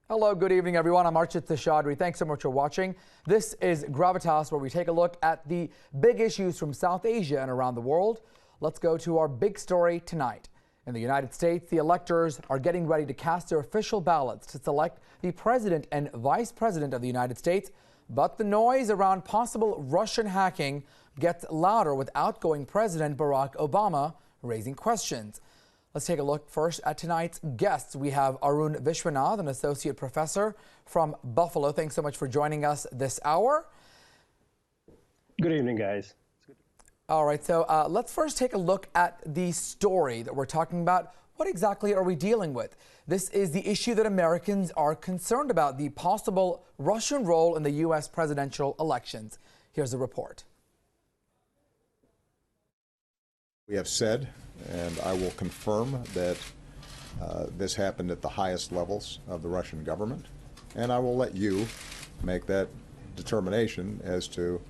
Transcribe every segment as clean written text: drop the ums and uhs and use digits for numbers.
Hello, good evening, everyone. I'm Archit Tashadri. Thanks so much for watching. This is Gravitas, where we take a look at the big issues from South Asia and around the world. Let's go to our big story tonight. In the United States, the electors are getting ready to cast their official ballots to select the president and vice president of the United States. But the noise around possible Russian hacking gets louder, with outgoing President Barack Obama raising questions. Let's take a look first at tonight's guests. We have Arun Vishwanath, an associate professor from Buffalo. Thanks so much for joining us this hour. Good evening, guys. All right, so let's first take a look at the story that we're talking about. What exactly are we dealing with? This is the issue that Americans are concerned about, the possible Russian role in the U.S. presidential elections. Here's a report. We have said, and I will confirm, that this happened at the highest levels of the Russian government, and I will let you make that determination as to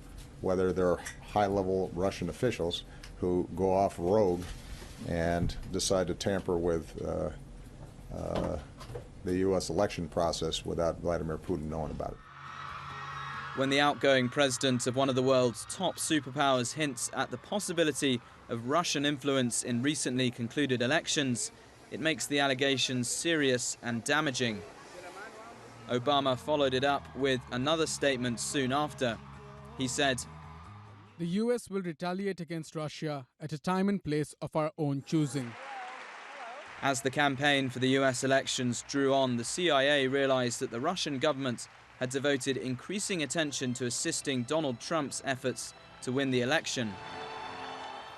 whether there are high-level Russian officials who go off rogue and decide to tamper with the U.S. election process without Vladimir Putin knowing about it. When the outgoing president of one of the world's top superpowers hints at the possibility of Russian influence in recently concluded elections, it makes the allegations serious and damaging. Obama followed it up with another statement soon after. He said, "The U.S. will retaliate against Russia at a time and place of our own choosing." As the campaign for the U.S. elections drew on, the CIA realized that the Russian government had devoted increasing attention to assisting Donald Trump's efforts to win the election.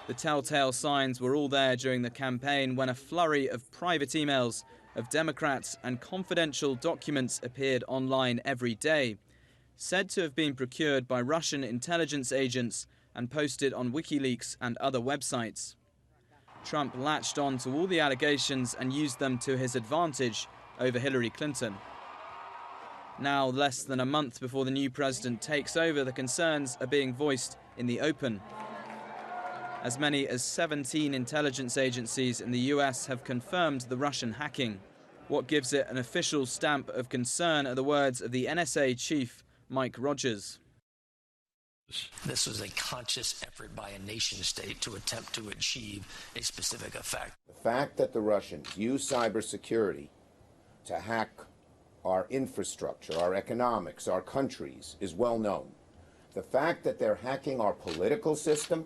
The telltale signs were all there during the campaign when a flurry of private emails of Democrats and confidential documents appeared online every day, said to have been procured by Russian intelligence agents and posted on WikiLeaks and other websites. Trump latched on to all the allegations and used them to his advantage over Hillary Clinton. Now, less than a month before the new president takes over, the concerns are being voiced in the open. As many as 17 intelligence agencies in the US have confirmed the Russian hacking. What gives it an official stamp of concern are the words of the NSA chief, Mike Rogers. This was a conscious effort by a nation state to attempt to achieve a specific effect. The fact that the Russians use cybersecurity to hack our infrastructure, our economics, our countries is well known. The fact that they're hacking our political system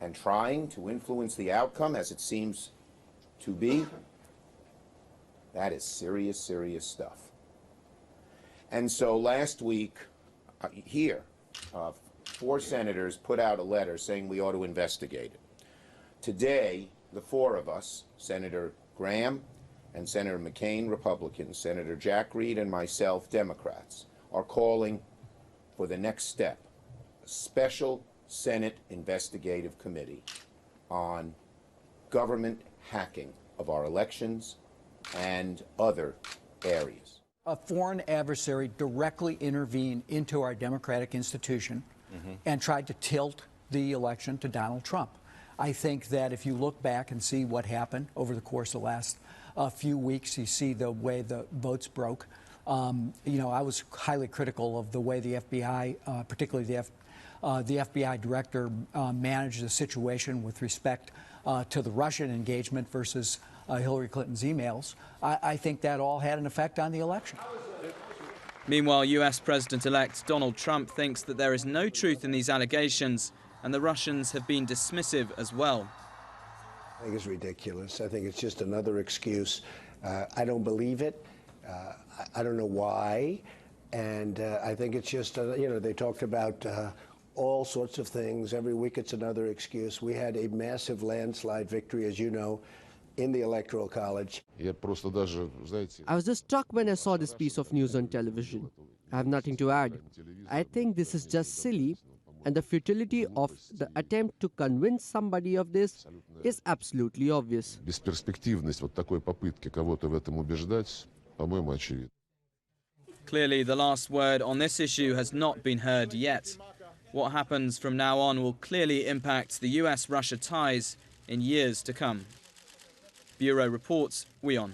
and trying to influence the outcome, as it seems to be, that is serious, serious stuff. And so last week, here, 4 senators put out a letter saying we ought to investigate it. Today, the 4 of us, Senator Graham and Senator McCain, Republicans, Senator Jack Reed and myself, Democrats, are calling for the next step, a special Senate investigative committee on government hacking of our elections and other areas. A foreign adversary directly intervened into our democratic institution and tried to tilt the election to Donald Trump. I think that if you look back and see what happened over the course of the last few weeks, you see the way the votes broke. You know, I was highly critical of the way the FBI, particularly the FBI director, managed the situation with respect to the Russian engagement versus Hillary Clinton's emails. I think that all had an effect on the election. Meanwhile, US President-elect Donald Trump thinks that there is no truth in these allegations, and the Russians have been dismissive as well. I think it's ridiculous. I think it's just another excuse. I don't believe it. I don't know why. And I think it's just, you know, they talked about all sorts of things. Every week it's another excuse. We had a massive landslide victory, as you know, in the Electoral College. I was just struck when I saw this piece of news on television. I have nothing to add. I think this is just silly, and the futility of the attempt to convince somebody of this is absolutely obvious. Clearly, the last word on this issue has not been heard yet. What happens from now on will clearly impact the US-Russia ties in years to come. Bureau reports, WION.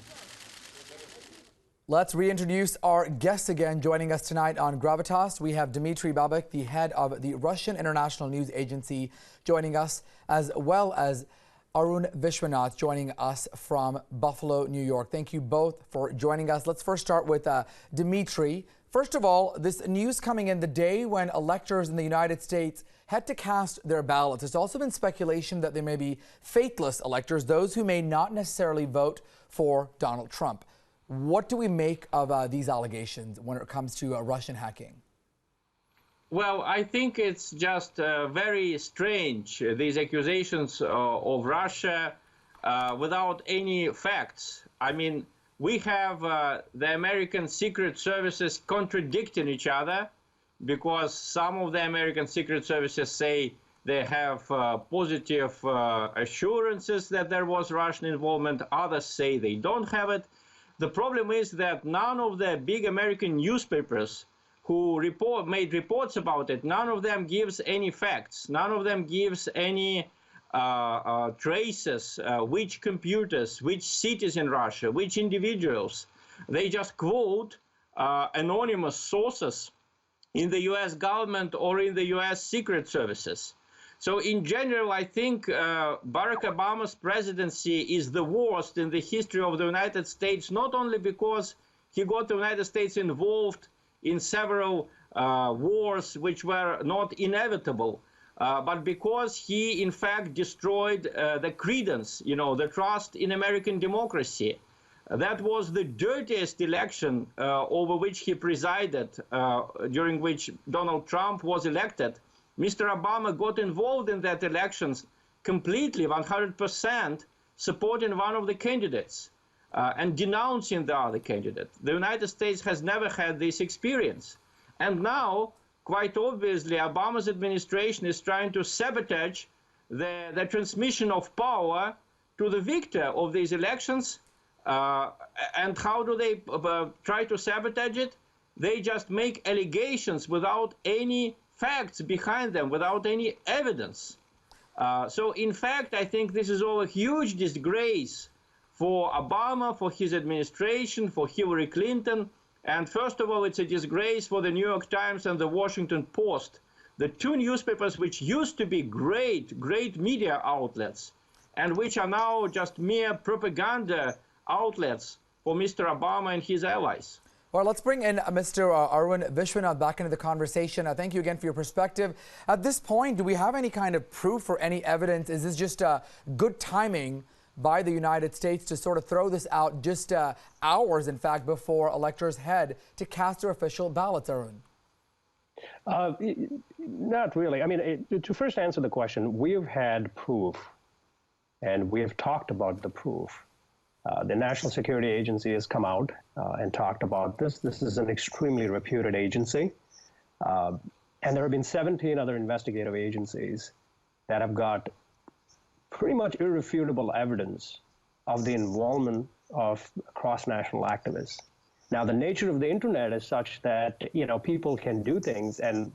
Let's reintroduce our guests again. Joining us tonight on Gravitas, we have Dmitry Babik, the head of the Russian International News Agency, joining us, as well as Arun Vishwanath joining us from Buffalo, New York. Thank you both for joining us. Let's first start with Dmitry. First of all, this news coming in the day when electors in the United States had to cast their ballots. There's also been speculation that there may be faithless electors, those who may not necessarily vote for Donald Trump. What do we make of these allegations when it comes to Russian hacking? Well, I think it's just very strange, these accusations of Russia without any facts. I mean, we have the American Secret Services contradicting each other, because some of the American Secret Services say they have positive assurances that there was Russian involvement. Others say they don't have it. The problem is that none of the big American newspapers who made reports about it, none of them gives any facts. None of them gives any traces, which computers, which cities in Russia, which individuals. They just quote anonymous sources in the US government or in the US Secret Services. So in general, I think Barack Obama's presidency is the worst in the history of the United States, not only because he got the United States involved in several wars which were not inevitable, but because he, in fact, destroyed the credence, the trust in American democracy. That was the dirtiest election over which he presided, during which Donald Trump was elected. Mr. Obama got involved in that elections completely, 100%, supporting one of the candidates and denouncing the other candidate. The United States has never had this experience. And now, quite obviously, Obama's administration is trying to sabotage the transmission of power to the victor of these elections. And how do they try to sabotage it? They just make allegations without any facts behind them, without any evidence. So in fact, I think this is all a huge disgrace for Obama, for his administration, for Hillary Clinton. And first of all, it's a disgrace for the New York Times and the Washington Post, the two newspapers which used to be great media outlets and which are now just mere propaganda outlets for Mr. Obama and his allies. All right, let's bring in Mr. Arun Vishwanath back into the conversation. Thank you again for your perspective. At this point, do we have any kind of proof or any evidence? Is this just good timing by the United States to sort of throw this out just hours, in fact, before electors head to cast their official ballots, Arun? Not really. I mean, to first answer the question, we've had proof, and we have talked about the proof. The National Security Agency has come out and talked about this. This is an extremely reputed agency. And there have been 17 other investigative agencies that have got pretty much irrefutable evidence of the involvement of cross-national activists. Now, the nature of the internet is such that, people can do things and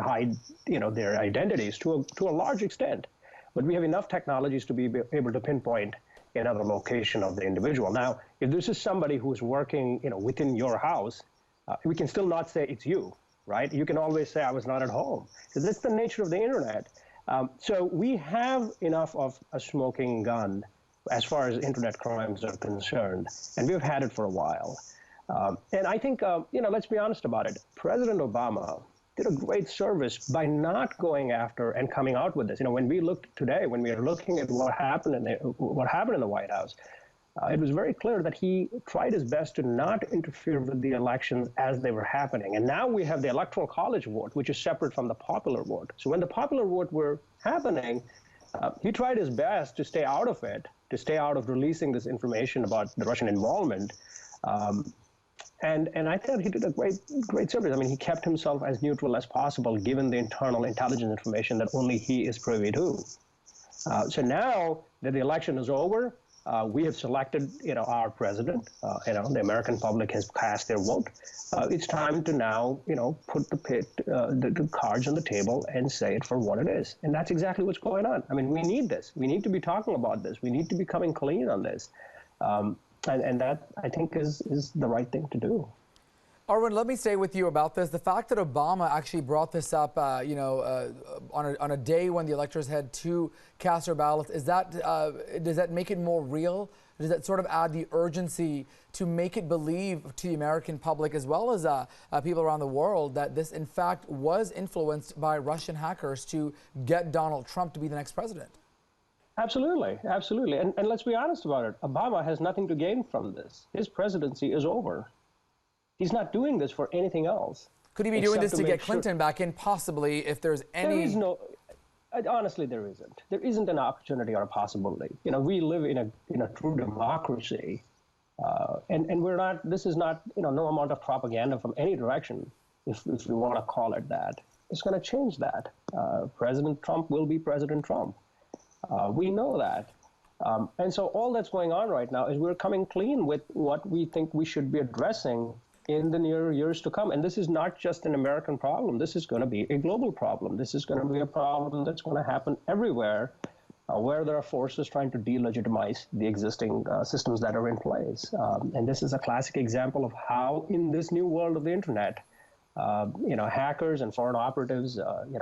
hide, their identities to a large extent. But we have enough technologies to be able to pinpoint another location of the individual. Now, if this is somebody who's working, within your house, we can still not say it's you, right? You can always say I was not at home. So that's the nature of the internet. So we have enough of a smoking gun as far as internet crimes are concerned, and we've had it for a while. And I think, let's be honest about it. President Obama did a great service by not going after and coming out with this. When we looked today, when we are looking at what happened in the White House, it was very clear that he tried his best to not interfere with the elections as they were happening. And now we have the Electoral College vote, which is separate from the popular vote. So when the popular vote were happening, he tried his best to stay out of it, to stay out of releasing this information about the Russian involvement. And I thought he did a great service. I mean, he kept himself as neutral as possible, given the internal intelligence information that only he is privy to. So now that the election is over, we have selected, our president. The American public has cast their vote. It's time to now, put the cards on the table and say it for what it is. And that's exactly what's going on. I mean, we need this. We need to be talking about this. We need to be coming clean on this. And that, I think, is the right thing to do. Arvind, let me stay with you about this. The fact that Obama actually brought this up, on a day when the electors had to cast their ballots, does that make it more real? Does that sort of add the urgency to make it believe to the American public as well as people around the world that this, in fact, was influenced by Russian hackers to get Donald Trump to be the next president? Absolutely, absolutely. And let's be honest about it. Obama has nothing to gain from this. His presidency is over. He's not doing this for anything else. Could he be doing this to get Clinton back in, possibly, if there's any... There is no... Honestly, there isn't. There isn't an opportunity or a possibility. You know, we live in a true democracy, and we're not. This is not, no amount of propaganda from any direction, if we want to call it that. It's going to change that. President Trump will be President Trump. We know that, and so all that's going on right now is we're coming clean with what we think we should be addressing in the near years to come. And this is not just an American problem. This is going to be a global problem. This is going to be a problem that's going to happen everywhere where there are forces trying to delegitimize the existing systems that are in place. And this is a classic example of how, in this new world of the internet, hackers and foreign operatives,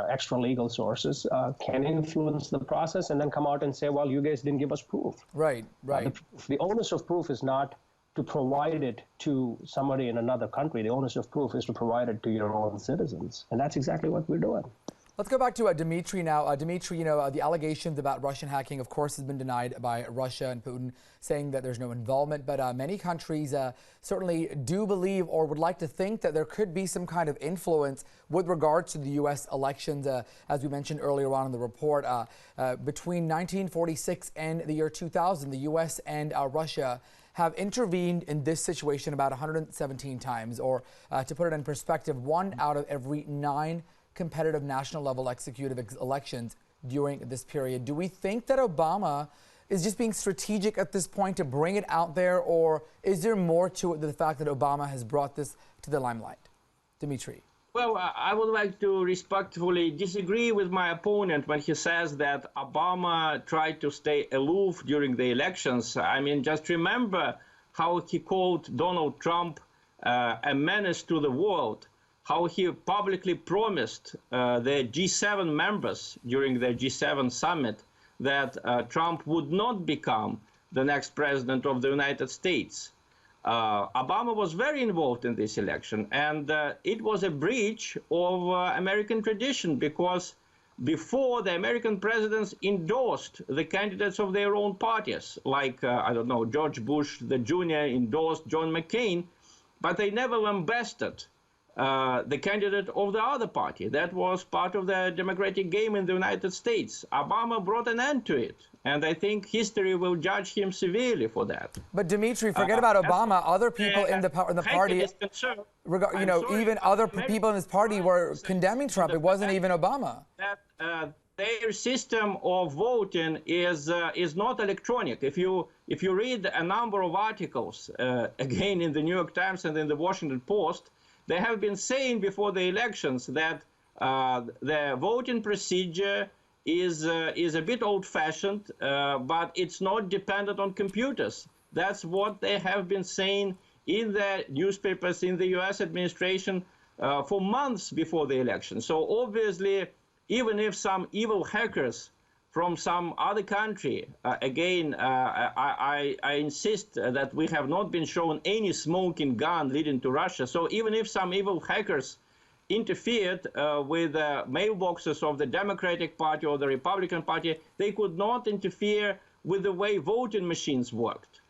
extra legal sources can influence the process and then come out and say, well, you guys didn't give us proof. Right, right. The onus of proof is not to provide it to somebody in another country. The onus of proof is to provide it to your own citizens. And that's exactly what we're doing. Let's go back to Dmitry now. Dmitry, the allegations about Russian hacking, of course, has been denied by Russia and Putin, saying that there's no involvement. But many countries certainly do believe or would like to think that there could be some kind of influence with regards to the U.S. elections. As we mentioned earlier on in the report, between 1946 and the year 2000, the U.S. and Russia have intervened in this situation about 117 times, or to put it in perspective, 1 out of every 9 competitive national level executive elections during this period. Do we think that Obama is just being strategic at this point to bring it out there, or is there more to it than the fact that Obama has brought this to the limelight? Dmitry. Well, I would like to respectfully disagree with my opponent when he says that Obama tried to stay aloof during the elections. I mean, just remember how he called Donald Trump a menace to the world, how he publicly promised the G7 members during the G7 summit that Trump would not become the next president of the United States. Obama was very involved in this election, and it was a breach of American tradition, because before, the American presidents endorsed the candidates of their own parties, like, George Bush the Jr. endorsed John McCain, but they never lambasted the candidate of the other party. That was part of the democratic game in the United States. Obama brought an end to it, and I think history will judge him severely for that. But Dmitry, forget about Obama. Other people in the party, even other people in his party were condemning Trump. It wasn't even Obama. Their system of voting is not electronic. If you read a number of articles, again in the New York Times and in the Washington Post, they have been saying before the elections that the voting procedure is a bit old-fashioned, but it's not dependent on computers. That's what they have been saying in the newspapers in the U.S. administration for months before the election. So obviously, even if some evil hackers from some other country, I insist that we have not been shown any smoking gun leading to Russia. So even if some evil hackers interfered with the mailboxes of the Democratic Party or the Republican Party, they could not interfere with the way voting machines worked.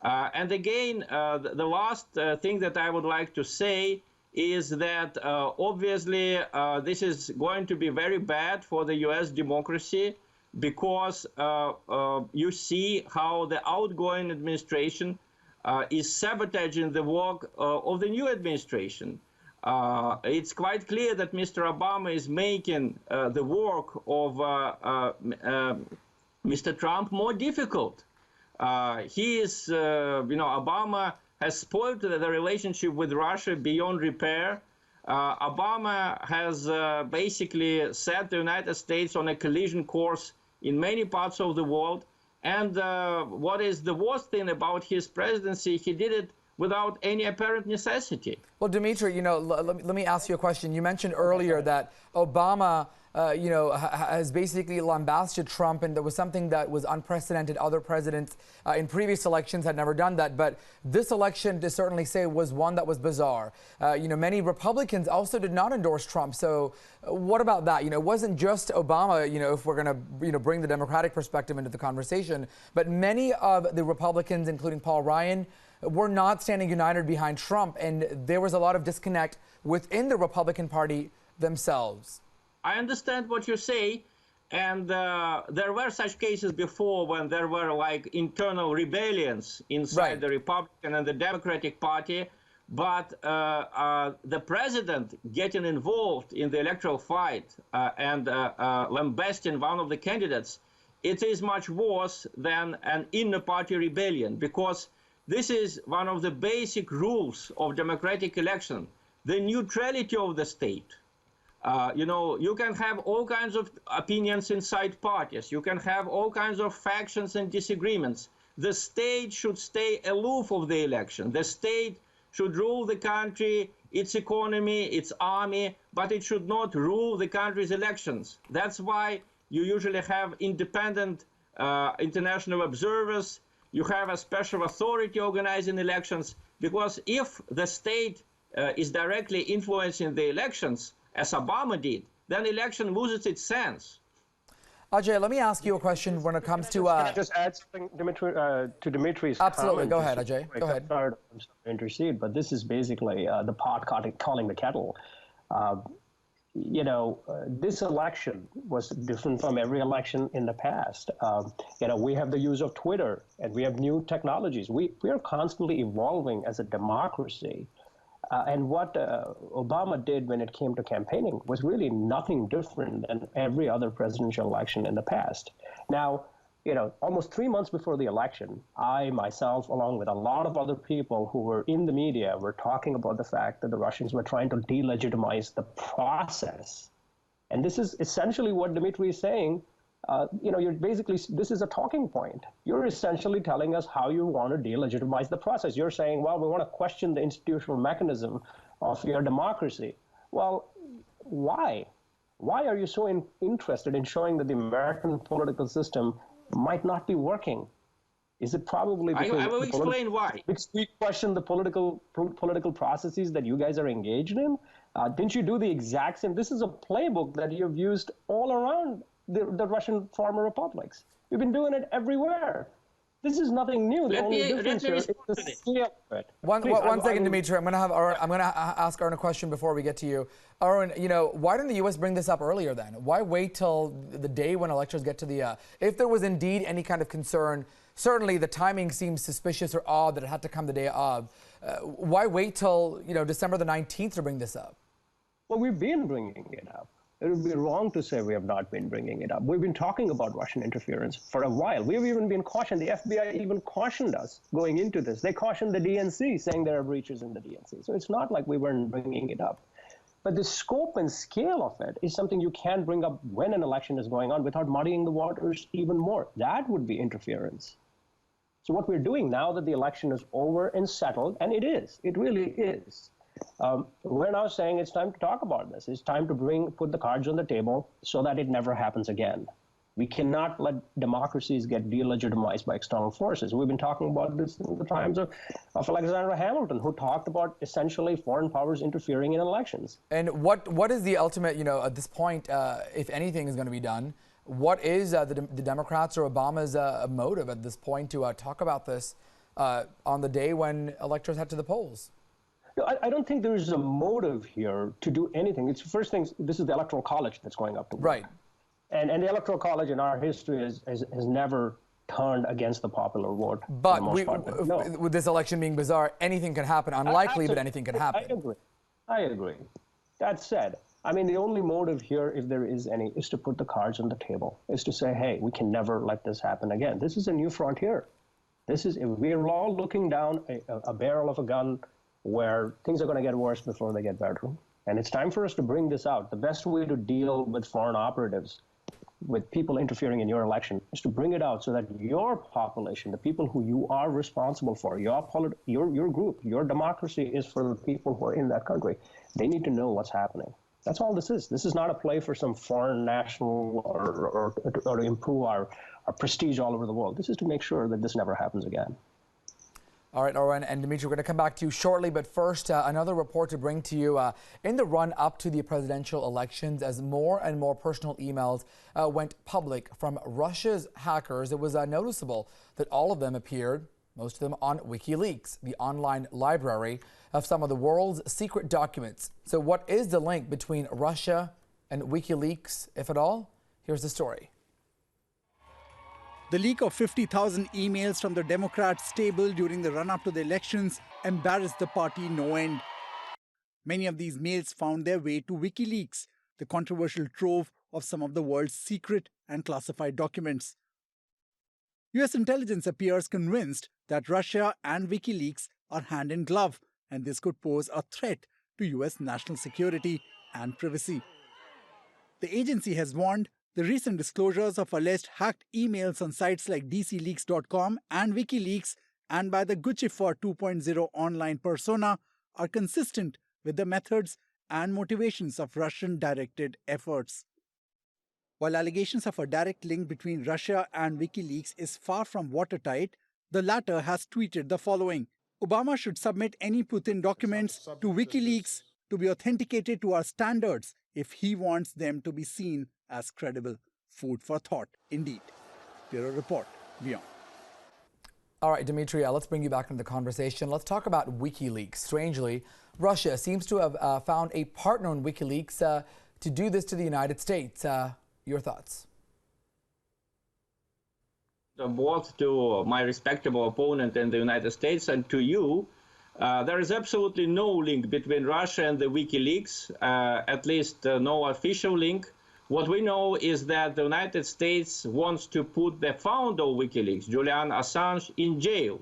And again, the last thing that I would like to say is that obviously this is going to be very bad for the U.S. democracy, because you see how the outgoing administration is sabotaging the work of the new administration. It's quite clear that Mr. Obama is making the work of Mr. Trump more difficult. Obama has spoiled the relationship with Russia beyond repair. Obama has basically set the United States on a collision course in many parts of the world. And what is the worst thing about his presidency, he did it without any apparent necessity. Well, Dmitry, let me ask you a question. You mentioned earlier that Obama, has basically lambasted Trump, and there was something that was unprecedented. Other presidents in previous elections had never done that. But this election, to certainly say, was one that was bizarre. Many Republicans also did not endorse Trump. So what about that? It wasn't just Obama, if we're going to, bring the Democratic perspective into the conversation, but many of the Republicans, including Paul Ryan, were not standing united behind Trump. And there was a lot of disconnect within the Republican Party themselves. I understand what you say, and there were such cases before when there were like internal rebellions inside the Republican and the Democratic Party, but the president getting involved in the electoral fight and lambasting one of the candidates, it is much worse than an inner-party rebellion, because this is one of the basic rules of democratic election, the neutrality of the state. You can have all kinds of opinions inside parties. You can have all kinds of factions and disagreements. The state should stay aloof of the election. The state should rule the country, its economy, its army, but it should not rule the country's elections. That's why you usually have independent international observers. You have a special authority organizing elections, because if the state is directly influencing the elections, as Obama did, then election loses its sense. Ajay, let me ask you a question when it comes to... Can I just add something, Dimitri, to Dimitri's Absolutely. comment? Go ahead, Ajay. Go ahead. I'm sorry to intercede, but this is basically the pot calling the kettle. This election was different from every election in the past. We have the use of Twitter, and we have new technologies. We are constantly evolving as a democracy. And what Obama did when it came to campaigning was really nothing different than every other presidential election in the past. Now, almost 3 months before the election, I myself, along with a lot of other people who were in the media, were talking about the fact that the Russians were trying to delegitimize the process. And this is essentially what Dmitry is saying. You're basically, this is a talking point. You're essentially telling us how you want to delegitimize the process. You're saying, well, we want to question the institutional mechanism of your democracy. Well, why? Why are you so interested in showing that the American political system might not be working? Is it probably because I will explain why. Because we question the political processes that you guys are engaged in? Didn't you do the exact same? This is a playbook that you've used all around the Russian former republics. We've been doing it everywhere. This is nothing new. The only difference here is the scale of it. One second, Dmitry. I'm going to ask Arun a question before we get to you. Arun, why didn't the U.S. bring this up earlier then? Why wait till the day when electors get to the... if there was indeed any kind of concern, certainly the timing seems suspicious or odd that it had to come the day of. Why wait till, December the 19th to bring this up? Well, we've been bringing it up. It would be wrong to say we have not been bringing it up. We've been talking about Russian interference for a while. We've even been cautioned. The FBI even cautioned us going into this. They cautioned the DNC, saying there are breaches in the DNC. So it's not like we weren't bringing it up. But the scope and scale of it is something you can bring up when an election is going on without muddying the waters even more. That would be interference. So what we're doing now that the election is over and settled, and it really is, we're now saying it's time to talk about this. It's time to put the cards on the table so that it never happens again. We cannot let democracies get delegitimized by external forces. We've been talking about this in the times of Alexander Hamilton, who talked about essentially foreign powers interfering in elections. And what is the ultimate, at this point, if anything is going to be done, what is the Democrats or Obama's motive at this point to talk about this on the day when electors head to the polls? I don't think there's a motive here to do anything. It's first thing, this is the Electoral College that's going up to work. Right. And the Electoral College in our history has never turned against the popular vote. But with this election being bizarre, anything can happen. Unlikely, but anything can happen. I agree. That said, the only motive here, if there is any, is to put the cards on the table, is to say, hey, we can never let this happen again. This is a new frontier. We're all looking down a barrel of a gun where things are going to get worse before they get better. And it's time for us to bring this out. The best way to deal with foreign operatives with people interfering in your election is to bring it out so that your population, the people who you are responsible for, your group, your democracy is for the people who are in that country. They need to know what's happening. That's all this is. This is not a play for some foreign national or to improve our prestige all over the world. This is to make sure that this never happens again. All right, Oren and Dimitri, we're going to come back to you shortly, but first, another report to bring to you in the run-up to the presidential elections as more and more personal emails went public from Russia's hackers. It was noticeable that all of them appeared, most of them on WikiLeaks, the online library of some of the world's secret documents. So what is the link between Russia and WikiLeaks, if at all? Here's the story. The leak of 50,000 emails from the Democrats' stable during the run-up to the elections embarrassed the party no end. Many of these mails found their way to WikiLeaks, the controversial trove of some of the world's secret and classified documents. US intelligence appears convinced that Russia and WikiLeaks are hand in glove, and this could pose a threat to US national security and privacy. The agency has warned the recent disclosures of alleged hacked emails on sites like dcleaks.com and WikiLeaks and by the Guccifer 2.0 online persona are consistent with the methods and motivations of Russian-directed efforts. While allegations of a direct link between Russia and WikiLeaks is far from watertight, the latter has tweeted the following: Obama should submit any Putin documents to WikiLeaks to be authenticated to our standards if he wants them to be seen as credible. Food for thought, indeed. Bureau Report, WION. All right, Dimitri, let's bring you back into the conversation. Let's talk about WikiLeaks. Strangely, Russia seems to have found a partner in WikiLeaks to do this to the United States. Your thoughts? Both to my respectable opponent in the United States and to you, there is absolutely no link between Russia and the WikiLeaks, at least no official link. What we know is that the United States wants to put the founder of WikiLeaks, Julian Assange, in jail.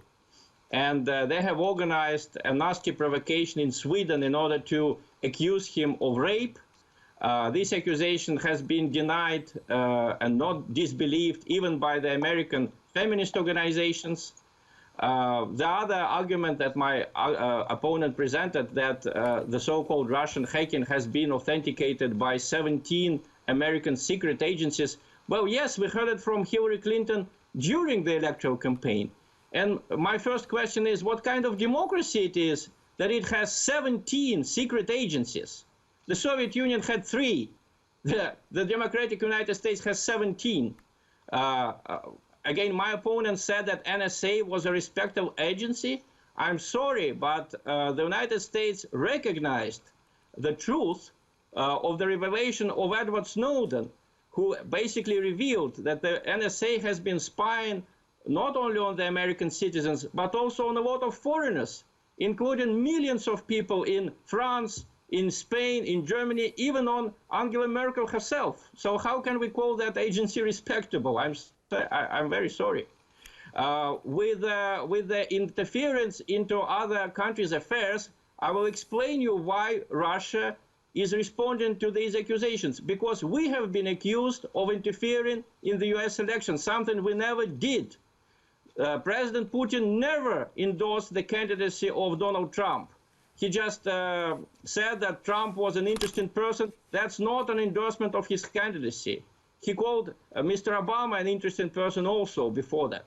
And they have organized a nasty provocation in Sweden in order to accuse him of rape. This accusation has been denied and not disbelieved even by the American feminist organizations. The other argument that my opponent presented, that the so-called Russian hacking has been authenticated by 17 American secret agencies. Well, yes, we heard it from Hillary Clinton during the electoral campaign. And my first question is, what kind of democracy it is that it has 17 secret agencies? The Soviet Union had 3. The Democratic United States has 17. Again, my opponent said that NSA was a respectable agency. I'm sorry, but the United States recognized the truth of the revelation of Edward Snowden, who basically revealed that the NSA has been spying not only on the American citizens, but also on a lot of foreigners, including millions of people in France, in Spain, in Germany, even on Angela Merkel herself. So how can we call that agency respectable? I'm very sorry. With the interference into other countries' affairs, I will explain you why Russia is responding to these accusations. Because we have been accused of interfering in the US election, something we never did. President Putin never endorsed the candidacy of Donald Trump. He just said that Trump was an interesting person. That's not an endorsement of his candidacy. He called Mr. Obama an interesting person also before that.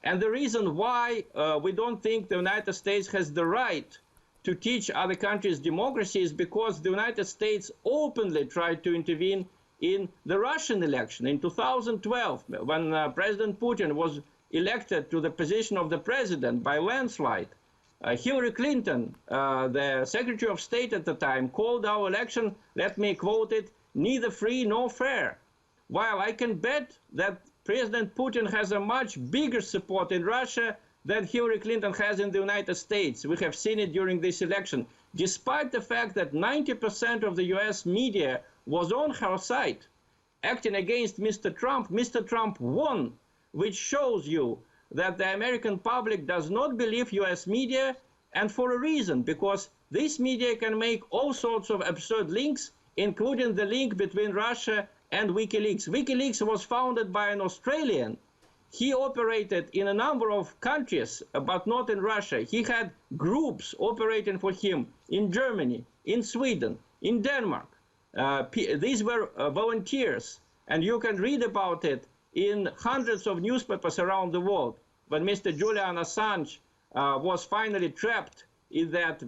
And the reason why we don't think the United States has the right to teach other countries democracy is because the United States openly tried to intervene in the Russian election in 2012, when President Putin was elected to the position of the president by landslide. Hillary Clinton, the Secretary of State at the time, called our election, let me quote it, neither free nor fair. While I can bet that President Putin has a much bigger support in Russia than Hillary Clinton has in the United States. We have seen it during this election, despite the fact that 90% of the US media was on her side, acting against Mr. Trump. Mr. Trump won, which shows you that the American public does not believe US media, and for a reason, because this media can make all sorts of absurd links, including the link between Russia and WikiLeaks. WikiLeaks was founded by an Australian. He operated in a number of countries, but not in Russia. He had groups operating for him in Germany, in Sweden, in Denmark. These were volunteers, and you can read about it in hundreds of newspapers around the world. When Mr. Julian Assange was finally trapped in that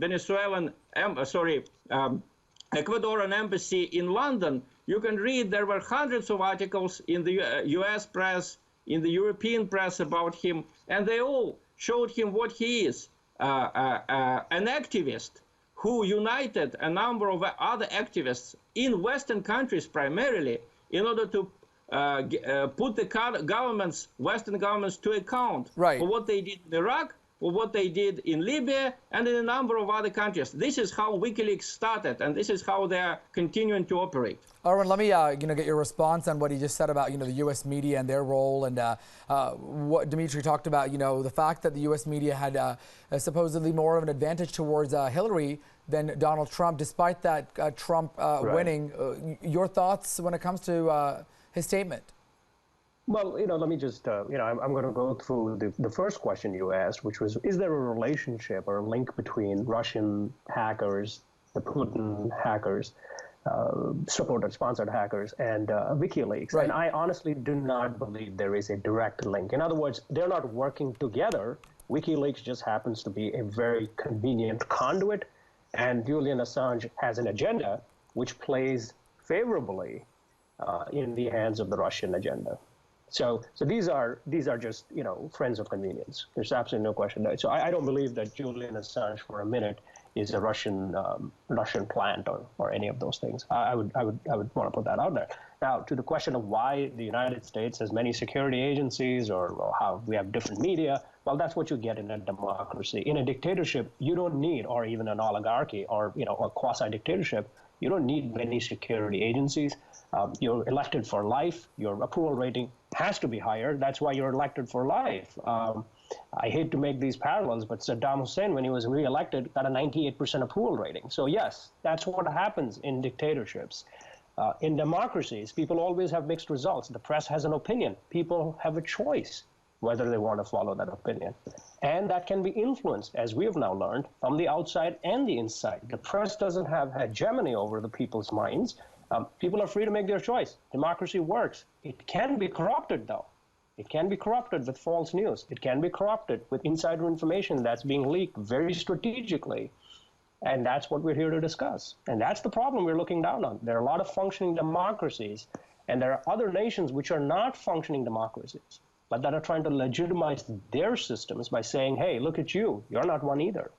Ecuadorian embassy in London, you can read there were hundreds of articles in the US press, in the European press about him, and they all showed him what he is, an activist who united a number of other activists in Western countries primarily in order to put the Western governments to account for what they did in Iraq, for what they did in Libya, and in a number of other countries. This is how WikiLeaks started, and this is how they are continuing to operate. Arwen, let me get your response on what he just said about the U.S. media and their role, and what Dmitry talked about. The fact that the U.S. media had supposedly more of an advantage towards Hillary than Donald Trump, despite that Trump winning. Your thoughts when it comes to his statement? Well, let me just, I'm going to go through the first question you asked, which was, is there a relationship or a link between Russian hackers, the Putin hackers, supported, sponsored hackers, and WikiLeaks? And I honestly do not believe there is a direct link. In other words, they're not working together. WikiLeaks just happens to be a very convenient conduit, and Julian Assange has an agenda which plays favorably in the hands of the Russian agenda. So these are just friends of convenience. There's absolutely no question there. So I don't believe that Julian Assange for a minute is a Russian plant or any of those things. I would want to put that out there. Now, to the question of why the United States has many security agencies or how we have different media, well, that's what you get in a democracy. In a dictatorship, you don't need, or even an oligarchy or a quasi-dictatorship, you don't need many security agencies. You're elected for life. Your approval rating has to be higher. That's why you're elected for life. I hate to make these parallels, but Saddam Hussein, when he was reelected, got a 98% approval rating. So yes, that's what happens in dictatorships. In democracies, people always have mixed results. The press has an opinion. People have a choice whether they want to follow that opinion. And that can be influenced, as we have now learned, from the outside and the inside. The press doesn't have hegemony over the people's minds. People are free to make their choice. Democracy works. It can be corrupted, though. It can be corrupted with false news. It can be corrupted with insider information that's being leaked very strategically. And that's what we're here to discuss. And that's the problem we're looking down on. There are a lot of functioning democracies, and there are other nations which are not functioning democracies, but that are trying to legitimize their systems by saying, hey, look at you. You're not one either.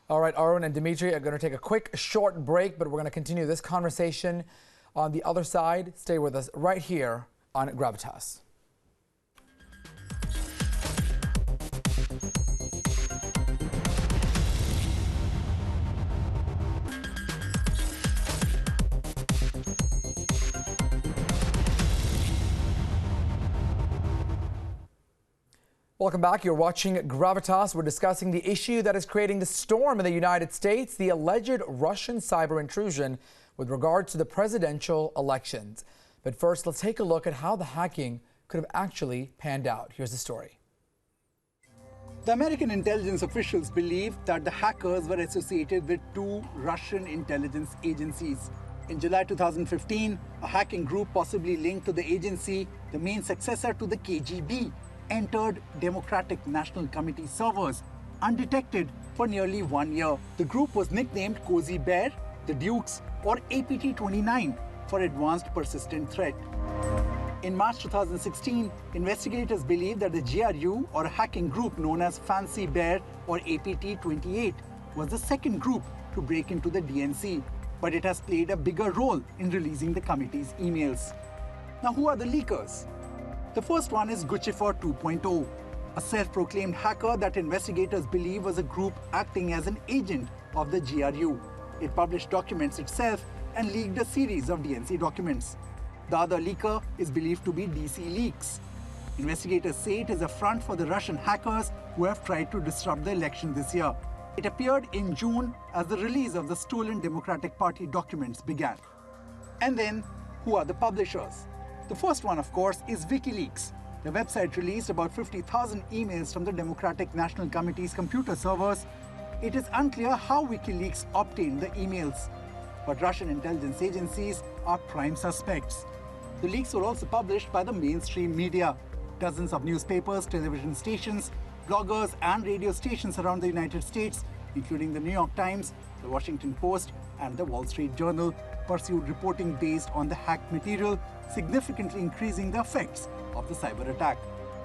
All right, Arwen and Dmitry are going to take a quick, short break, but we're going to continue this conversation on the other side. Stay with us right here on Gravitas. Welcome back. You're watching Gravitas. We're discussing the issue that is creating the storm in the United States, the alleged Russian cyber intrusion with regard to the presidential elections. But first, let's take a look at how the hacking could have actually panned out. Here's the story. The American intelligence officials believe that the hackers were associated with two Russian intelligence agencies. In July 2015, a hacking group possibly linked to the agency, the main successor to the KGB, entered Democratic National Committee servers undetected for nearly 1 year. The group was nicknamed Cozy Bear, the Dukes, or APT-29 for Advanced Persistent Threat. In March 2016, investigators believe that the GRU, or a hacking group known as Fancy Bear or APT-28, was the second group to break into the DNC, but it has played a bigger role in releasing the committee's emails. Now, who are the leakers? The first one is Guccifer 2.0, a self-proclaimed hacker that investigators believe was a group acting as an agent of the GRU. It published documents itself and leaked a series of DNC documents. The other leaker is believed to be DC Leaks. Investigators say it is a front for the Russian hackers who have tried to disrupt the election this year. It appeared in June as the release of the stolen Democratic Party documents began. And then, who are the publishers? The first one, of course, is WikiLeaks. The website released about 50,000 emails from the Democratic National Committee's computer servers. It is unclear how WikiLeaks obtained the emails, but Russian intelligence agencies are prime suspects. The leaks were also published by the mainstream media. Dozens of newspapers, television stations, bloggers and radio stations around the United States, including the New York Times, the Washington Post and the Wall Street Journal, pursued reporting based on the hacked material, significantly increasing the effects of the cyber attack.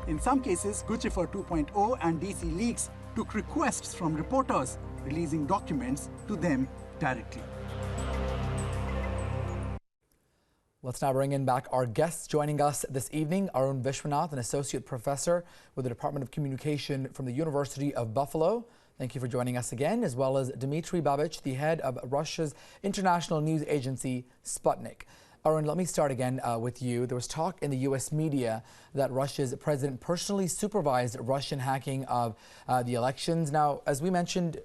In some cases, Guccifer 2.0 and DC Leaks took requests from reporters, releasing documents to them directly. Let's now bring in back our guests joining us this evening. Arun Vishwanath, an associate professor with the Department of Communication from the University of Buffalo. Thank you for joining us again, as well as Dmitry Babich, the head of Russia's international news agency, Sputnik. Arun, let me start again with you. There was talk in the U.S. media that Russia's president personally supervised Russian hacking of the elections. Now, as we mentioned,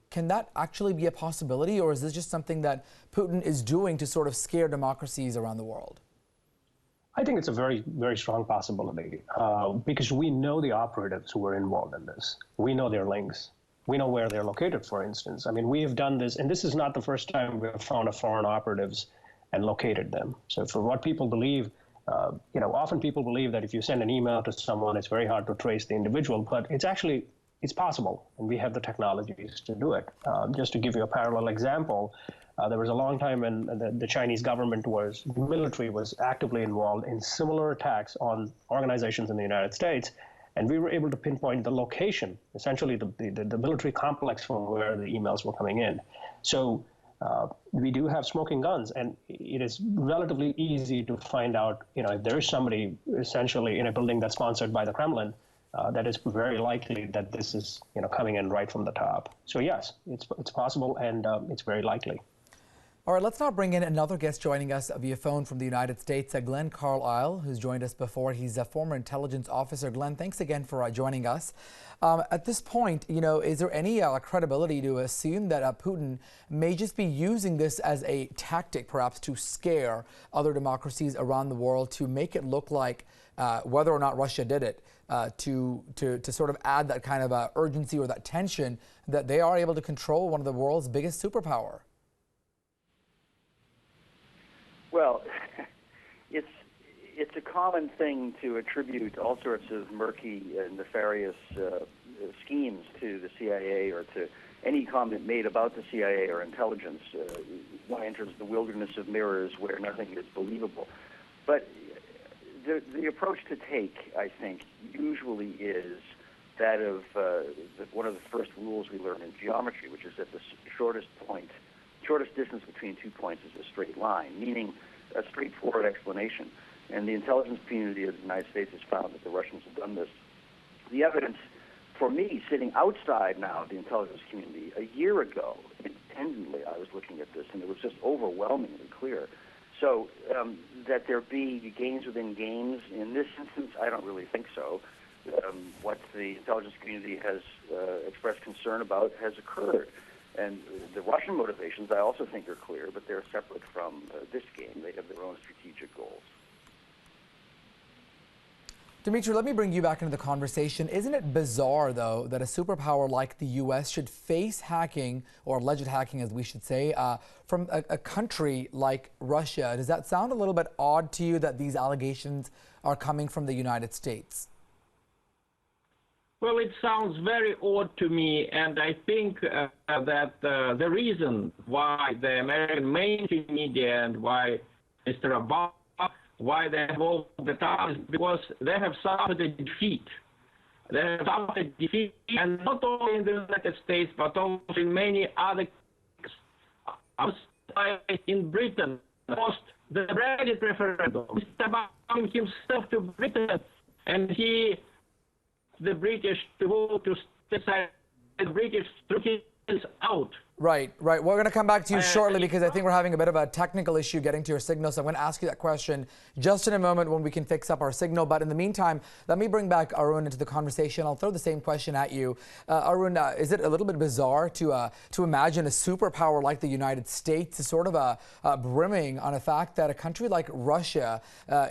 can that actually be a possibility, or is this just something that Putin is doing to sort of scare democracies around the world? I think it's a very, very strong possibility because we know the operatives who were involved in this. We know their links. We know where they're located, for instance. I mean, we have done this, and this is not the first time we have found foreign operatives and located them. So for what people believe, often people believe that if you send an email to someone, it's very hard to trace the individual, but it's possible, and we have the technologies to do it. Just to give you a parallel example, there was a long time when the Chinese government military was actively involved in similar attacks on organizations in the United States, and we were able to pinpoint the location, essentially the military complex from where the emails were coming in. So we do have smoking guns, and it is relatively easy to find out, if there is somebody essentially in a building that's sponsored by the Kremlin, that is very likely that this is, coming in right from the top. So yes, it's possible, and it's very likely. All right, let's now bring in another guest joining us via phone from the United States, Glenn Carlisle, who's joined us before. He's a former intelligence officer. Glenn, thanks again for joining us. At this point, is there any credibility to assume that Putin may just be using this as a tactic, perhaps, to scare other democracies around the world, to make it look like whether or not Russia did it, to sort of add that kind of urgency or that tension that they are able to control one of the world's biggest superpower? Well, it's a common thing to attribute all sorts of murky and nefarious schemes to the CIA or to any comment made about the CIA or intelligence. One enters the wilderness of mirrors where nothing is believable. But the approach to take, I think, usually is that of one of the first rules we learn in geometry, which is that the shortest distance between 2 points is a straight line, meaning a straightforward explanation. And the intelligence community of the United States has found that the Russians have done this. The evidence, for me, sitting outside now the intelligence community, a year ago, independently, I was looking at this, and it was just overwhelmingly clear. So that there be gains within games, in this instance, I don't really think so. What the intelligence community has expressed concern about has occurred. And the Russian motivations, I also think, are clear, but they're separate from this game. They have their own strategic goals. Dmitry, let me bring you back into the conversation. Isn't it bizarre, though, that a superpower like the U.S. should face hacking, or alleged hacking, as we should say, from a country like Russia? Does that sound a little bit odd to you that these allegations are coming from the United States? Well, it sounds very odd to me, and I think that the reason why the American mainstream media and why Mr. Obama, why they have all the time, is because they have suffered a defeat. They have suffered a defeat, and not only in the United States, but also in many other outside in Britain. Lost the Brexit referendum. Mr. Obama himself to Britain, and the British to vote to decide the British threw his out. Right. We're going to come back to you shortly because I think we're having a bit of a technical issue getting to your signal. So I'm going to ask you that question just in a moment when we can fix up our signal. But in the meantime, let me bring back Arun into the conversation. I'll throw the same question at you. Arun, is it a little bit bizarre to imagine a superpower like the United States is sort of brimming on a fact that a country like Russia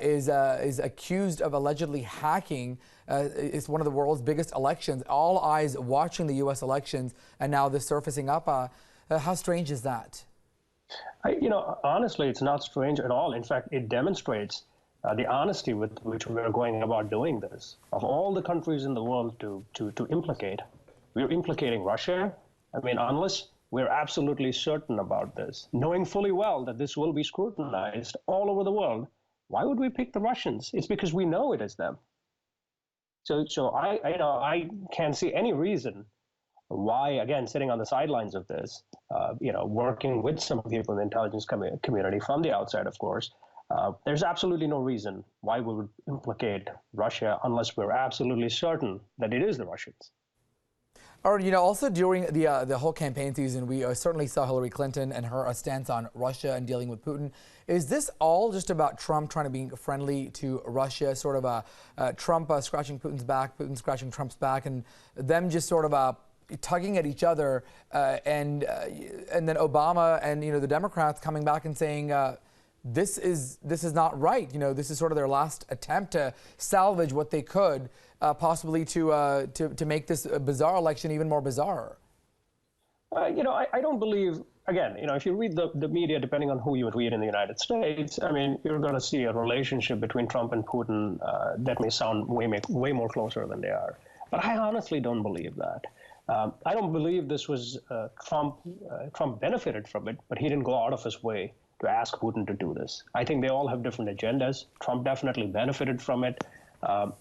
is accused of allegedly hacking it's one of the world's biggest elections, all eyes watching the U.S. elections, and now this surfacing up. How strange is that? Honestly, it's not strange at all. In fact, it demonstrates the honesty with which we're going about doing this. Of all the countries in the world to implicate, we're implicating Russia. I mean, unless we're absolutely certain about this, knowing fully well that this will be scrutinized all over the world, why would we pick the Russians? It's because we know it is them. So I can't see any reason why, again, sitting on the sidelines of this, working with some people in the intelligence community from the outside, of course, there's absolutely no reason why we would implicate Russia unless we're absolutely certain that it is the Russians. Or, also during the whole campaign season, we certainly saw Hillary Clinton and her stance on Russia and dealing with Putin. Is this all just about Trump trying to be friendly to Russia, sort of Trump scratching Putin's back, Putin scratching Trump's back, and them just sort of tugging at each other, and then Obama and the Democrats coming back and saying this is not right. This is sort of their last attempt to salvage what they could, possibly to make this bizarre election even more bizarre. I don't believe. Again, if you read the media, depending on who you read in the United States, I mean, you're going to see a relationship between Trump and Putin that may sound way more closer than they are. But I honestly don't believe that. I don't believe this was Trump benefited from it, but he didn't go out of his way to ask Putin to do this. I think they all have different agendas. Trump definitely benefited from it.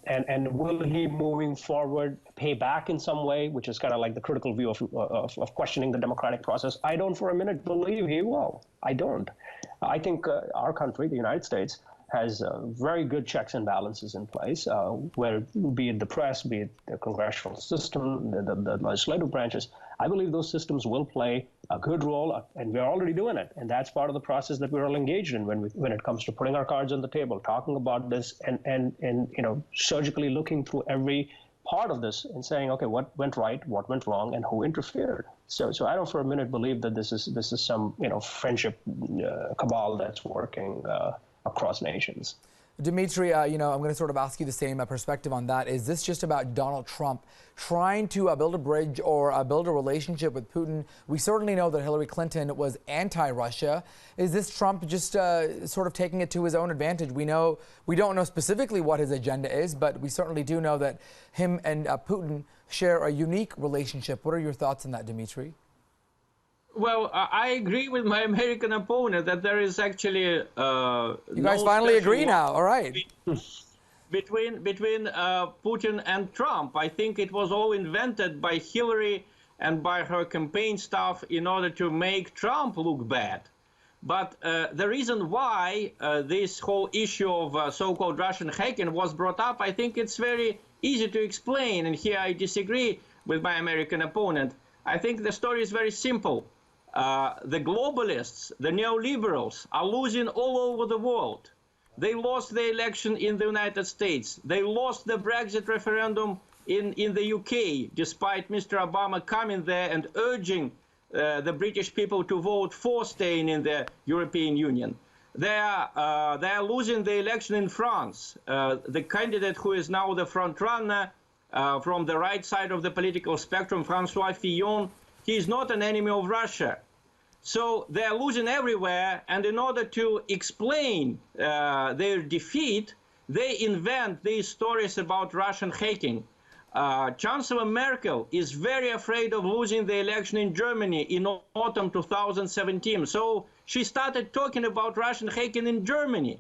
And will he, moving forward, pay back in some way, which is kind of like the critical view of questioning the democratic process? I don't for a minute believe he will. I don't. I think our country, the United States, has very good checks and balances in place, where be it the press, be it the congressional system, the legislative branches. I believe those systems will play a good role, and we're already doing it. And that's part of the process that we're all engaged in when it comes to putting our cards on the table, talking about this, and surgically looking through every part of this and saying, okay, what went right, what went wrong, and who interfered. So I don't for a minute believe that this is some friendship cabal that's working across nations. Dimitri, I'm going to sort of ask you the same perspective on that. Is this just about Donald Trump trying to build a bridge or build a relationship with Putin? We certainly know that Hillary Clinton was anti-Russia. Is this Trump just sort of taking it to his own advantage? We don't know specifically what his agenda is, but we certainly do know that him and Putin share a unique relationship. What are your thoughts on that, Dimitri? Well, I agree with my American opponent that there is actually you guys finally agree now. All right. Between Putin and Trump. I think it was all invented by Hillary and by her campaign staff in order to make Trump look bad. But the reason why this whole issue of so-called Russian hacking was brought up, I think it's very easy to explain. And here I disagree with my American opponent. I think the story is very simple. The globalists, the neoliberals, are losing all over the world. They lost the election in the United States. They lost the Brexit referendum in the UK, despite Mr. Obama coming there and urging the British people to vote for staying in the European Union. They are losing the election in France. The candidate who is now the front runner from the right side of the political spectrum, François Fillon, he is not an enemy of Russia. So they are losing everywhere, and in order to explain their defeat, they invent these stories about Russian hacking. Chancellor Merkel is very afraid of losing the election in Germany in autumn 2017. So she started talking about Russian hacking in Germany.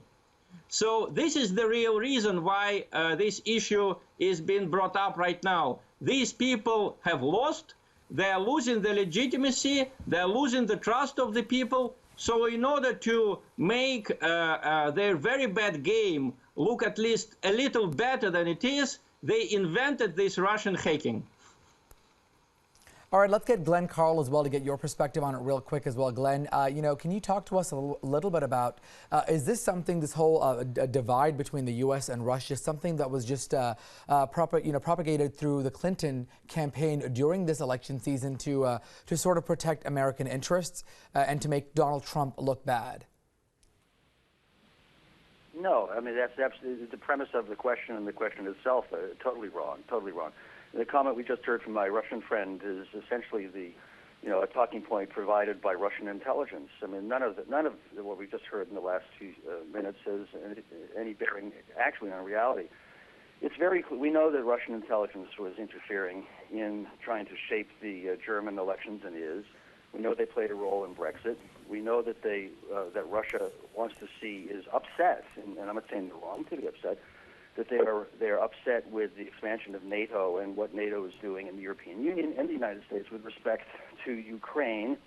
So this is the real reason why this issue is being brought up right now. These people have lost. They are losing the legitimacy. They are losing the trust of the people. So in order to make their very bad game look at least a little better than it is, they invented this Russian hacking. All right, let's get Glenn Carl as well to get your perspective on it real quick as well. Glenn, can you talk to us a little bit about, is this something, this whole divide between the U.S. and Russia, something that was just propagated through the Clinton campaign during this election season to sort of protect American interests and to make Donald Trump look bad? No, I mean, that's absolutely the premise of the question and the question itself. Totally wrong, totally wrong. The comment we just heard from my Russian friend is essentially a talking point provided by Russian intelligence. I mean, none of what we just heard in the last few minutes has any bearing actually on reality. It's very clear. We know that Russian intelligence was interfering in trying to shape the German elections and is. We know they played a role in Brexit. We know that that Russia wants to see is upset, and I'm not saying they're wrong to be upset, that they're upset with the expansion of NATO and what NATO is doing in the European Union and the United States with respect to Ukraine.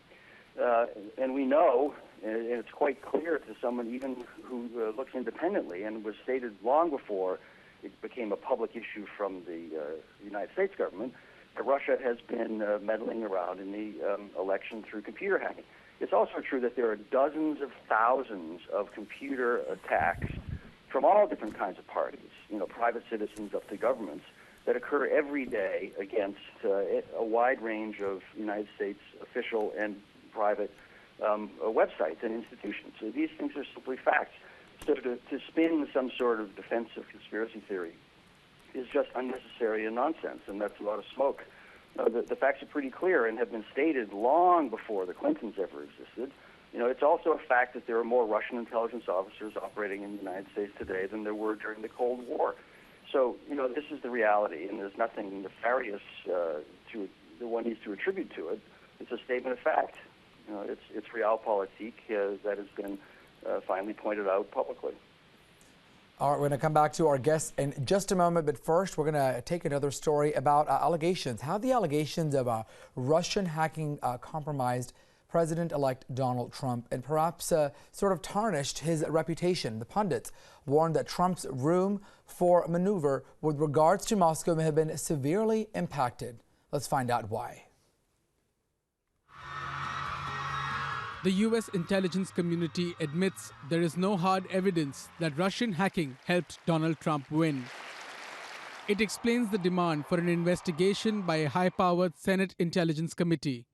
And we know, and it's quite clear to someone even who looks independently, and was stated long before it became a public issue from the United States government, that Russia has been meddling around in the election through computer hacking. It's also true that there are dozens of thousands of computer attacks from all different kinds of parties, private citizens up to governments, that occur every day against a wide range of United States official and private websites and institutions. So these things are simply facts. So to spin some sort of defensive conspiracy theory is just unnecessary and nonsense, and that's a lot of smoke. The facts are pretty clear and have been stated long before the Clintons ever existed. It's also a fact that there are more Russian intelligence officers operating in the United States today than there were during the Cold War. So, this is the reality, and there's nothing nefarious that one needs to attribute to it. It's a statement of fact. It's realpolitik that has been finally pointed out publicly. All right, we're going to come back to our guests in just a moment, but first we're going to take another story about allegations. How the allegations of Russian hacking compromised President-elect Donald Trump and perhaps sort of tarnished his reputation. The pundits warned that Trump's room for maneuver with regards to Moscow may have been severely impacted. Let's find out why. The U.S. intelligence community admits there is no hard evidence that Russian hacking helped Donald Trump win. It explains the demand for an investigation by a high-powered Senate Intelligence Committee.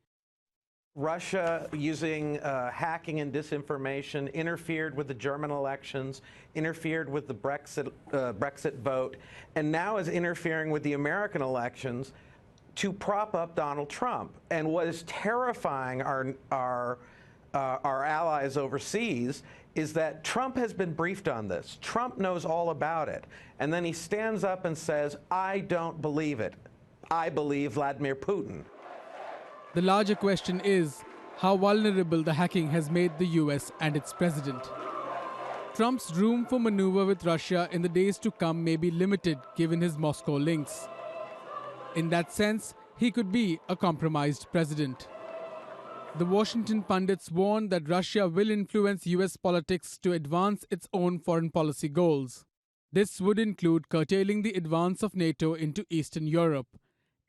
Russia, using hacking and disinformation, interfered with the German elections, interfered with the Brexit vote, and now is interfering with the American elections to prop up Donald Trump. And what is terrifying our allies overseas is that Trump has been briefed on this. Trump knows all about it. And then he stands up and says, I don't believe it. I believe Vladimir Putin. The larger question is how vulnerable the hacking has made the US and its president. Trump's room for maneuver with Russia in the days to come may be limited given his Moscow links. In that sense, he could be a compromised president. The Washington pundits warn that Russia will influence US politics to advance its own foreign policy goals. This would include curtailing the advance of NATO into Eastern Europe,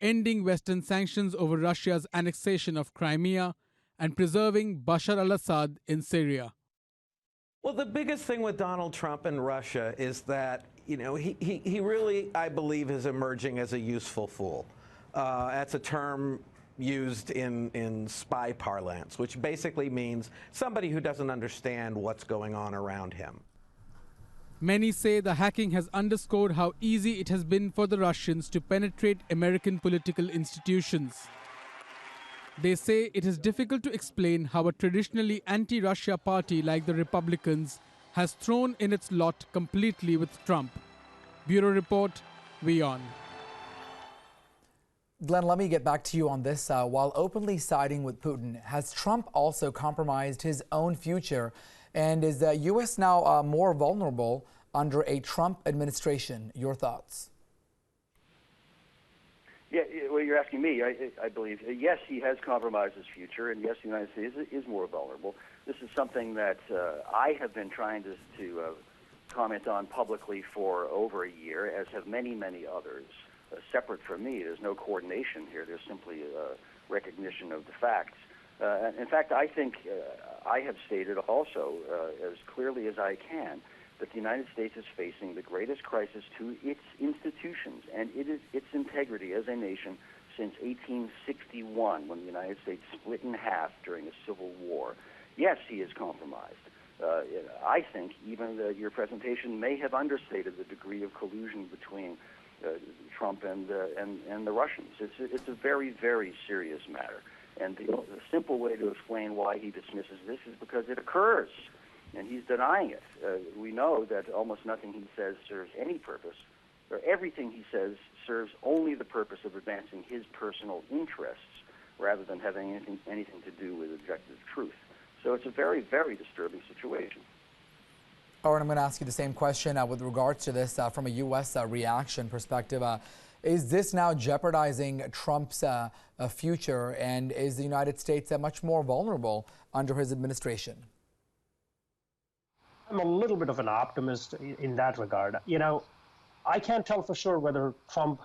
ending Western sanctions over Russia's annexation of Crimea, and preserving Bashar al-Assad in Syria. Well, the biggest thing with Donald Trump and Russia is that, he really, I believe, is emerging as a useful fool. That's a term used in spy parlance, which basically means somebody who doesn't understand what's going on around him. Many say the hacking has underscored how easy it has been for the Russians to penetrate American political institutions. They say it is difficult to explain how a traditionally anti-Russia party like the Republicans has thrown in its lot completely with Trump. Bureau Report, WION. Glenn, let me get back to you on this. While openly siding with Putin, has Trump also compromised his own future? And is the U.S. now more vulnerable under a Trump administration? Your thoughts? Yeah, well, you're asking me, I believe. Yes, he has compromised his future, and yes, the United States is more vulnerable. This is something that I have been trying to comment on publicly for over a year, as have many, many others. Separate from me, there's no coordination here. There's simply recognition of the facts. In fact, I think I have stated also as clearly as I can that the United States is facing the greatest crisis to its institutions and its integrity as a nation since 1861, when the United States split in half during a civil war. Yes, he is compromised. I think even your presentation may have understated the degree of collusion between Trump and the Russians. It's a very, very serious matter. And the simple way to explain why he dismisses this is because it occurs, and he's denying it. We know that almost nothing he says serves any purpose, or everything he says serves only the purpose of advancing his personal interests rather than having anything to do with objective truth. So it's a very, very disturbing situation. Oren, I'm going to ask you the same question with regards to this from a U.S. Reaction perspective. Is this now jeopardizing Trump's future, and is the United States much more vulnerable under his administration? I'm a little bit of an optimist in that regard. You know, I can't tell for sure whether Trump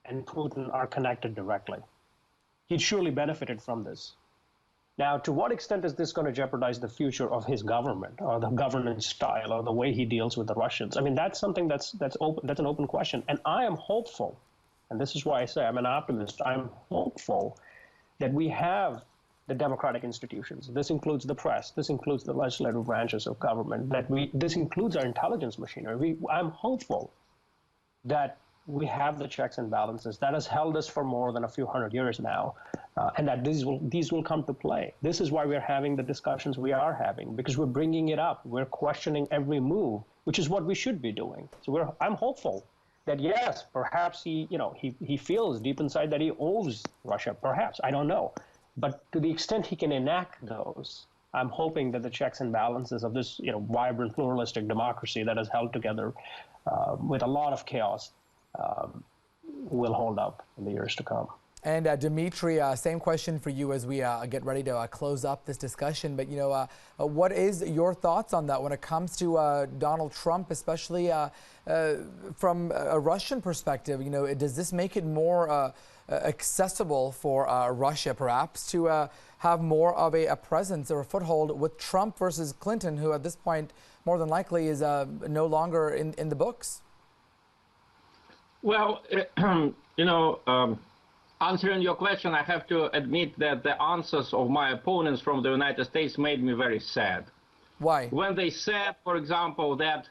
and Putin are connected directly. He'd surely benefited from this. Now, to what extent is this going to jeopardize the future of his government or the governance style or the way he deals with the Russians? I mean, that's something that's an open question. And I am hopeful, and this is why I say I'm an optimist, I'm hopeful that we have the democratic institutions. This includes the press. This includes the legislative branches of government. This includes our intelligence machinery. I'm hopeful that we have the checks and balances that has held us for more than a few hundred years now, and that these will come to play. This is why we're having the discussions we are having, because we're bringing it up. We're questioning every move, which is what we should be doing. So I'm hopeful that yes, perhaps he feels deep inside that he owes Russia. Perhaps, I don't know, but to the extent he can enact those, I'm hoping that the checks and balances of this vibrant pluralistic democracy that has held together with a lot of chaos will hold up in the years to come. And Dmitry, same question for you as we get ready to close up this discussion. But what is your thoughts on that when it comes to Donald Trump, especially from a Russian perspective? Does this make it more accessible for Russia, perhaps, to have more of a presence or a foothold with Trump versus Clinton, who at this point more than likely is no longer in the books? Well, answering your question, I have to admit that the answers of my opponents from the United States made me very sad. Why? When they said, for example, that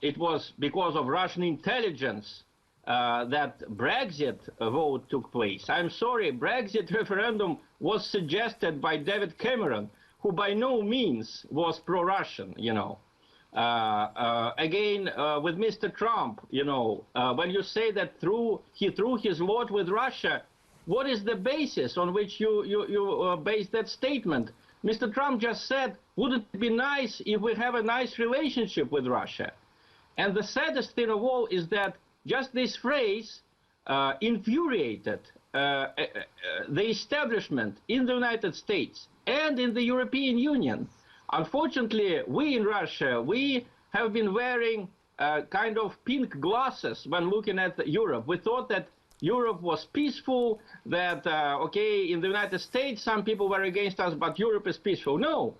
it was because of Russian intelligence that Brexit vote took place. I'm sorry, Brexit referendum was suggested by David Cameron, who by no means was pro-Russian, Again, with Mr. Trump, when you say that he threw his lot with Russia, what is the basis on which you base that statement? Mr. Trump just said, wouldn't it be nice if we have a nice relationship with Russia? And the saddest thing of all is that just this phrase infuriated the establishment in the United States and in the European Union. Unfortunately, we in Russia, we have been wearing kind of pink glasses when looking at Europe. We thought that Europe was peaceful, that, okay, in the United States, some people were against us, but Europe is peaceful. No,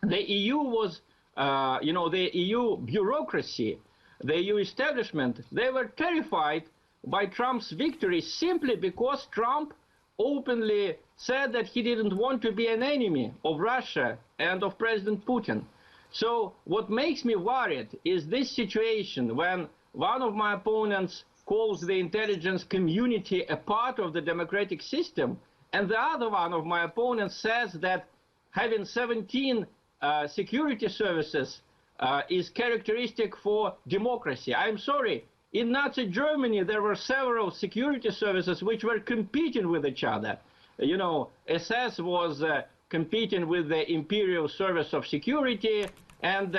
the EU was, the EU bureaucracy, the EU establishment, they were terrified by Trump's victory simply because Trump openly said that he didn't want to be an enemy of Russia and of President Putin. So what makes me worried is this situation when one of my opponents calls the intelligence community a part of the democratic system, and the other one of my opponents says that having 17 security services is characteristic for democracy. I'm sorry, in Nazi Germany there were several security services which were competing with each other. SS was competing with the Imperial Service of Security, and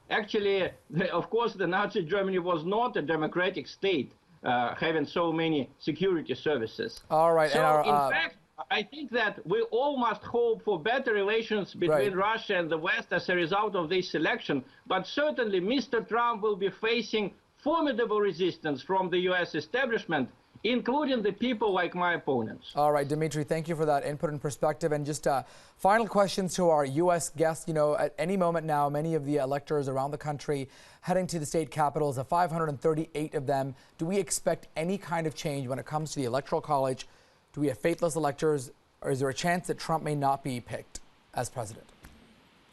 actually, of course, the Nazi Germany was not a democratic state, having so many security services. All right. So, in fact, I think that we all must hope for better relations between Russia and the West as a result of this election, but certainly Mr. Trump will be facing formidable resistance from the U.S. establishment including the people like my opponents. All right, Dimitri, thank you for that input and perspective. And just final questions to our U.S. guests. You know, at any moment now, many of the electors around the country heading to the state capitals, 538 of them. Do we expect any kind of change when it comes to the Electoral College? Do we have faithless electors, or is there a chance that Trump may not be picked as president?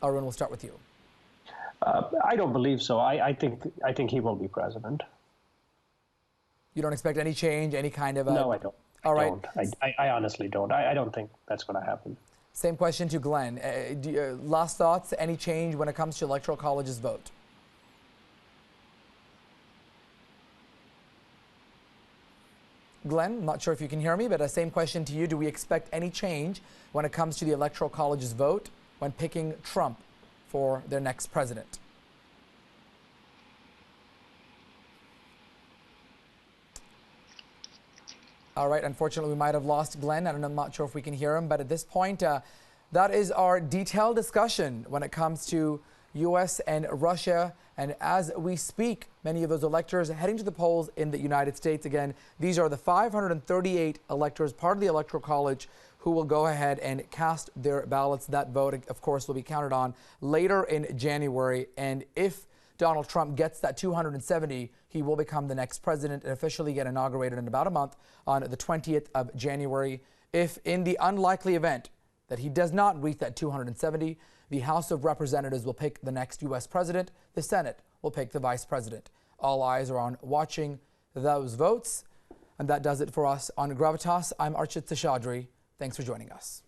Arun, we'll start with you. I don't believe so. I think he will be president. You don't expect any change, any kind of... No, I don't. All right. I honestly don't. I don't think that's going to happen. Same question to Glenn. Last thoughts, any change when it comes to Electoral College's vote? Glenn, I'm not sure if you can hear me, but same question to you. Do we expect any change when it comes to the Electoral College's vote when picking Trump for their next president? All right, unfortunately, we might have lost Glenn. I'm not sure if we can hear him, but at this point, that is our detailed discussion when it comes to U.S. and Russia. And as we speak, many of those electors heading to the polls in the United States. Again, these are the 538 electors, part of the Electoral College, who will go ahead and cast their ballots. That vote, of course, will be counted on later in January. And if Donald Trump gets that 270, he will become the next president and officially get inaugurated in about a month on the 20th of January. If in the unlikely event that he does not reach that 270, the House of Representatives will pick the next U.S. president. The Senate will pick the vice president. All eyes are on watching those votes. And that does it for us on Gravitas. I'm Archit Seshadri. Thanks for joining us.